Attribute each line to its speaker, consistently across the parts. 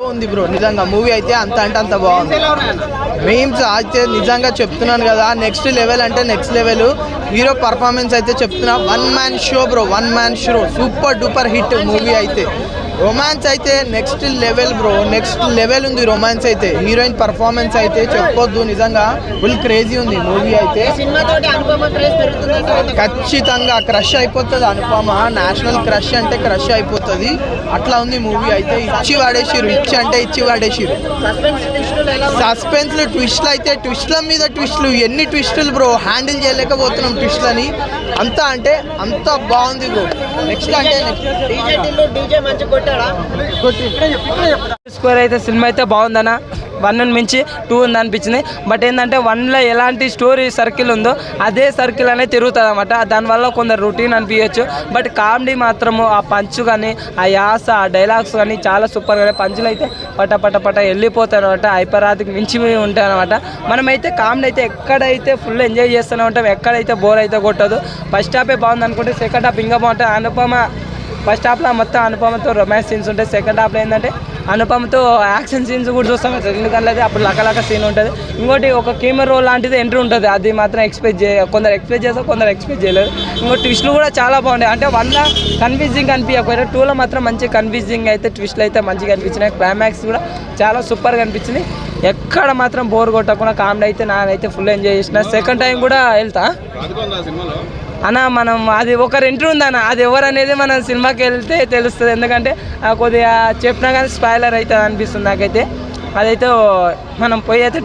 Speaker 1: ఉంది బ్రో. నిజంగా మూవీ అయితే అంత అంటే అంత బాగుంది. మీమ్స్ అయితే నిజంగా చెప్తున్నాను కదా, నెక్స్ట్ లెవెల్ అంటే నెక్స్ట్ లెవెల్. హీరో పర్ఫార్మెన్స్ అయితే చెప్తున్నా, 1 man show bro, 1 man show. Super duper hit movie అయితే. రొమాన్స్ అయితే next level bro, next level ఉంది రొమాన్స్ అయితే. హీరోయిన్ పర్ఫార్మెన్స్ అయితే చెప్పొద్దు, నిజంగా ఫుల్ క్రేజీ ఉంది మూవీ అయితే. ఖచ్చితంగా క్రష్ అయిపోతుంది అనుపమ. నేషనల్ క్రష్ అంటే క్రష్ అయిపోతుంది, అట్లా ఉంది మూవీ అయితే. ఇచ్చి వాడేసిరు, ఇచ్చి అంటే ఇచ్చి వాడేసిరు. సస్పెన్స్ ట్విస్ట్లు అయితే ట్విస్ట్ల మీద ట్విస్ట్లు, ఎన్ని ట్విస్టులు బ్రో, హ్యాండిల్ చేయలేకపోతున్నాం ట్విస్ట్లని. అంతా అంటే అంత బాగుంది బ్రో. నెక్స్ట్ అంటే
Speaker 2: స్క్వేర్ అయితే సినిమా అయితే బాగుందన్న. 1 మించి 2 ఉంది అనిపించింది. బట్ ఏంటంటే 1లో ఎలాంటి స్టోరీ సర్కిల్ ఉందో అదే సర్కిల్ అనేది తిరుగుతుంది అనమాట. దానివల్ల కొందరు రొటీన్ అనిపించచ్చు. బట్ కామెడీ మాత్రము ఆ పంచు కానీ, ఆ యాస, ఆ డైలాగ్స్ కానీ చాలా సూపర్గా. పంచులు అయితే పట పట పట వెళ్ళిపోతాయి అనమాట. హైపరాదికి మించి ఉంటాయి అనమాట. మనమైతే కామెడీ అయితే ఎక్కడైతే ఫుల్ ఎంజాయ్ చేస్తూనే ఉంటాం, ఎక్కడైతే బోర్ అయితే కొట్టదు. ఫస్ట్ హాఫే బాగుంది అనుకుంటే సెకండ్ హాఫ్ ఇంకా బాగుంటుంది. అనుపమ ఫస్ట్ హాఫ్లో మొత్తం అనుపమతో రొమాన్స్ సీన్స్ ఉంటాయి. సెకండ్ హాఫ్లో ఏంటంటే అనుపమతో యాక్షన్ సీన్స్ కూడా చూస్తాం. ఎందుకంటే అప్పుడు లకలక సీన్ ఉంటుంది. ఇంకోటి ఒక కెమెరా రోల్ లాంటిది ఎంట్రీ ఉంటుంది, అది మాత్రం కొందరు ఎక్స్పెక్ట్ చేస్తారు, కొందరు ఎక్స్పెక్ట్ చేయలేరు. ఇంకో ట్విస్ట్లు కూడా చాలా బాగుంటాయి. అంటే 1లో కన్ఫ్యూజింగ్ అనిపించకపోయినా 2లో మాత్రం మంచి కన్ఫ్యూజింగ్ అయితే ట్విస్ట్లు అయితే మంచిగా అనిపించినాయి. క్లైమాక్స్ కూడా చాలా సూపర్గా అనిపించింది. ఎక్కడ మాత్రం బోర్ కొట్టకుండా కామెడీ అయితే నానైతే ఫుల్ ఎంజాయ్ చేసిన. సెకండ్ టైం కూడా వెళ్తా అన్న. మనం అది ఒకరు ఎంట్రీ ఉందన్న, అది ఎవరు అనేది మనం సినిమాకి వెళ్తే తెలుస్తుంది. ఎందుకంటే కొద్దిగా చెప్పినా కానీ స్పాయిలర్ అవుతుంది అనిపిస్తుంది నాకైతే. అదైతే మనం పోయి అయితే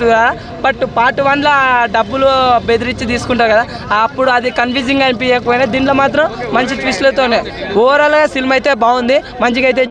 Speaker 2: బట్ పార్ట్ 1లో డబ్బులు బెదిరించి తీసుకుంటారు కదా, అప్పుడు అది కన్ఫ్యూజింగ్ అనిపించకపోయినా దీంట్లో మాత్రం మంచి ట్విస్ట్లతోనే ఓవరాల్గా సినిమా అయితే బాగుంది. మంచిగా అయితే